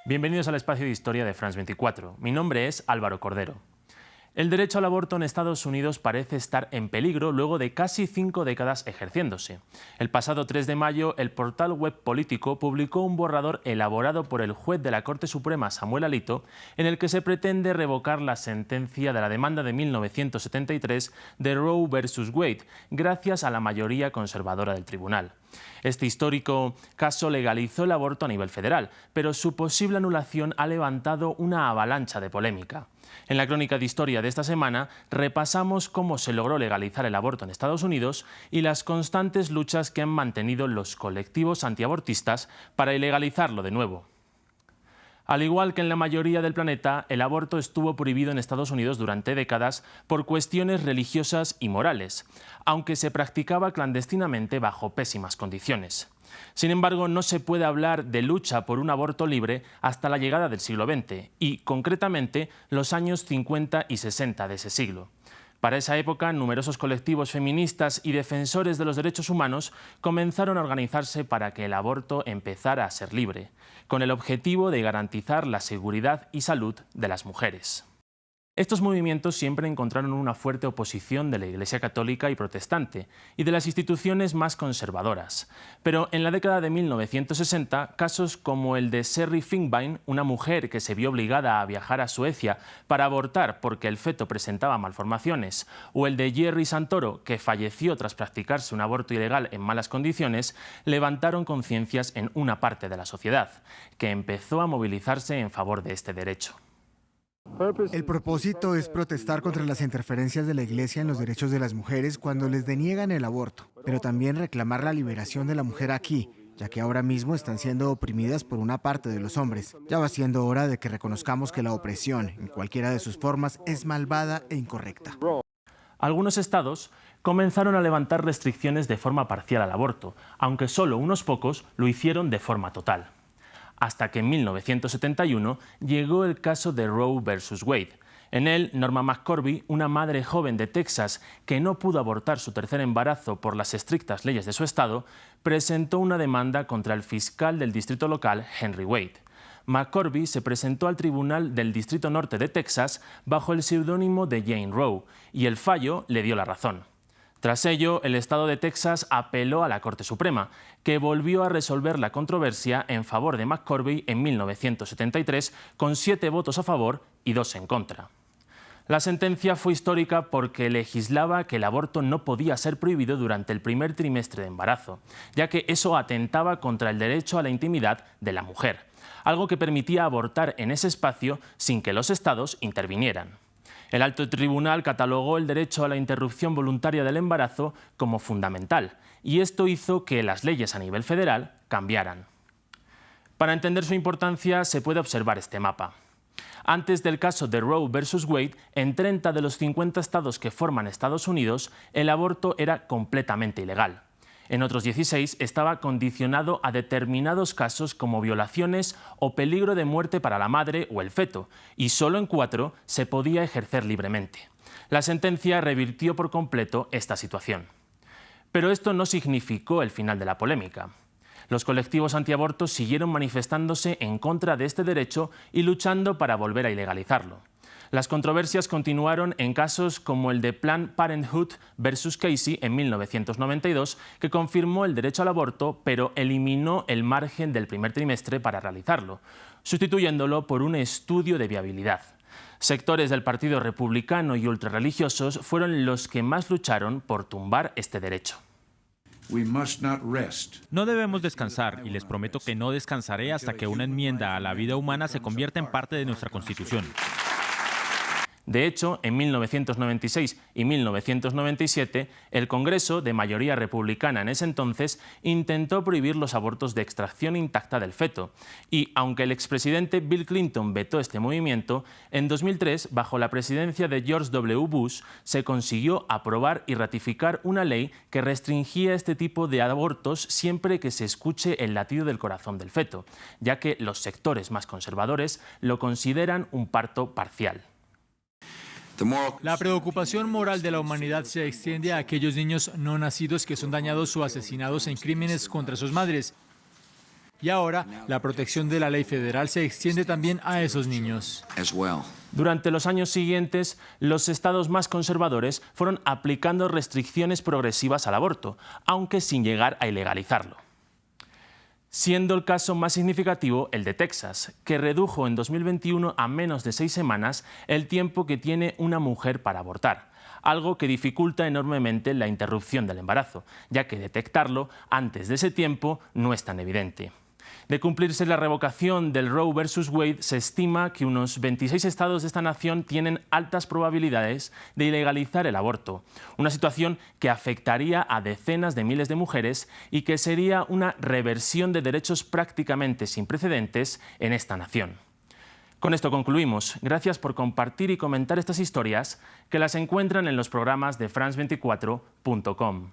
Bienvenidos al espacio de historia de France 24. Mi nombre es Álvaro Cordero. El derecho al aborto en Estados Unidos parece estar en peligro luego de casi 5 décadas ejerciéndose. El pasado 3 de mayo, el portal web Político publicó un borrador elaborado por el juez de la Corte Suprema, Samuel Alito, en el que se pretende revocar la sentencia de la demanda de 1973 de Roe versus Wade, gracias a la mayoría conservadora del tribunal. Este histórico caso legalizó el aborto a nivel federal, pero su posible anulación ha levantado una avalancha de polémica. En la crónica de historia de esta semana repasamos cómo se logró legalizar el aborto en Estados Unidos y las constantes luchas que han mantenido los colectivos antiabortistas para ilegalizarlo de nuevo. Al igual que en la mayoría del planeta, el aborto estuvo prohibido en Estados Unidos durante décadas por cuestiones religiosas y morales, aunque se practicaba clandestinamente bajo pésimas condiciones. Sin embargo, no se puede hablar de lucha por un aborto libre hasta la llegada del siglo XX y, concretamente, los años 50 y 60 de ese siglo. Para esa época, numerosos colectivos feministas y defensores de los derechos humanos comenzaron a organizarse para que el aborto empezara a ser libre, con el objetivo de garantizar la seguridad y salud de las mujeres. Estos movimientos siempre encontraron una fuerte oposición de la Iglesia católica y protestante y de las instituciones más conservadoras. Pero en la década de 1960, casos como el de Sherry Finbein, una mujer que se vio obligada a viajar a Suecia para abortar porque el feto presentaba malformaciones, o el de Jerry Santoro, que falleció tras practicarse un aborto ilegal en malas condiciones, levantaron conciencias en una parte de la sociedad, que empezó a movilizarse en favor de este derecho. El propósito es protestar contra las interferencias de la Iglesia en los derechos de las mujeres cuando les deniegan el aborto, pero también reclamar la liberación de la mujer aquí, ya que ahora mismo están siendo oprimidas por una parte de los hombres. Ya va siendo hora de que reconozcamos que la opresión, en cualquiera de sus formas, es malvada e incorrecta. Algunos estados comenzaron a levantar restricciones de forma parcial al aborto, aunque solo unos pocos lo hicieron de forma total. Hasta que en 1971 llegó el caso de Roe versus Wade. En él, Norma McCorvey, una madre joven de Texas que no pudo abortar su tercer embarazo por las estrictas leyes de su estado, presentó una demanda contra el fiscal del distrito local, Henry Wade. McCorvey se presentó al Tribunal del Distrito Norte de Texas bajo el seudónimo de Jane Roe, y el fallo le dio la razón. Tras ello, el estado de Texas apeló a la Corte Suprema, que volvió a resolver la controversia en favor de McCorvey en 1973, con 7 votos a favor y 2 en contra. La sentencia fue histórica porque legislaba que el aborto no podía ser prohibido durante el primer trimestre de embarazo, ya que eso atentaba contra el derecho a la intimidad de la mujer, algo que permitía abortar en ese espacio sin que los estados intervinieran. El alto tribunal catalogó el derecho a la interrupción voluntaria del embarazo como fundamental, y esto hizo que las leyes a nivel federal cambiaran. Para entender su importancia se puede observar este mapa. Antes del caso de Roe versus Wade, en 30 de los 50 estados que forman Estados Unidos, el aborto era completamente ilegal. En otros 16 estaba condicionado a determinados casos como violaciones o peligro de muerte para la madre o el feto, y solo en 4 se podía ejercer libremente. La sentencia revirtió por completo esta situación. Pero esto no significó el final de la polémica. Los colectivos antiabortos siguieron manifestándose en contra de este derecho y luchando para volver a ilegalizarlo. Las controversias continuaron en casos como el de Planned Parenthood versus Casey en 1992, que confirmó el derecho al aborto, pero eliminó el margen del primer trimestre para realizarlo, sustituyéndolo por un estudio de viabilidad. Sectores del Partido Republicano y ultrarreligiosos fueron los que más lucharon por tumbar este derecho. No debemos descansar, y les prometo que no descansaré hasta que una enmienda a la vida humana se convierta en parte de nuestra Constitución. De hecho, en 1996 y 1997, el Congreso, de mayoría republicana en ese entonces, intentó prohibir los abortos de extracción intacta del feto. Y, aunque el expresidente Bill Clinton vetó este movimiento, en 2003, bajo la presidencia de George W. Bush, se consiguió aprobar y ratificar una ley que restringía este tipo de abortos siempre que se escuche el latido del corazón del feto, ya que los sectores más conservadores lo consideran un parto parcial. La preocupación moral de la humanidad se extiende a aquellos niños no nacidos que son dañados o asesinados en crímenes contra sus madres. Y ahora, la protección de la ley federal se extiende también a esos niños. Durante los años siguientes, los estados más conservadores fueron aplicando restricciones progresivas al aborto, aunque sin llegar a ilegalizarlo. Siendo el caso más significativo el de Texas, que redujo en 2021 a menos de 6 semanas el tiempo que tiene una mujer para abortar, algo que dificulta enormemente la interrupción del embarazo, ya que detectarlo antes de ese tiempo no es tan evidente. De cumplirse la revocación del Roe versus Wade, se estima que unos 26 estados de esta nación tienen altas probabilidades de ilegalizar el aborto, una situación que afectaría a decenas de miles de mujeres y que sería una reversión de derechos prácticamente sin precedentes en esta nación. Con esto concluimos. Gracias por compartir y comentar estas historias que las encuentran en los programas de France24.com.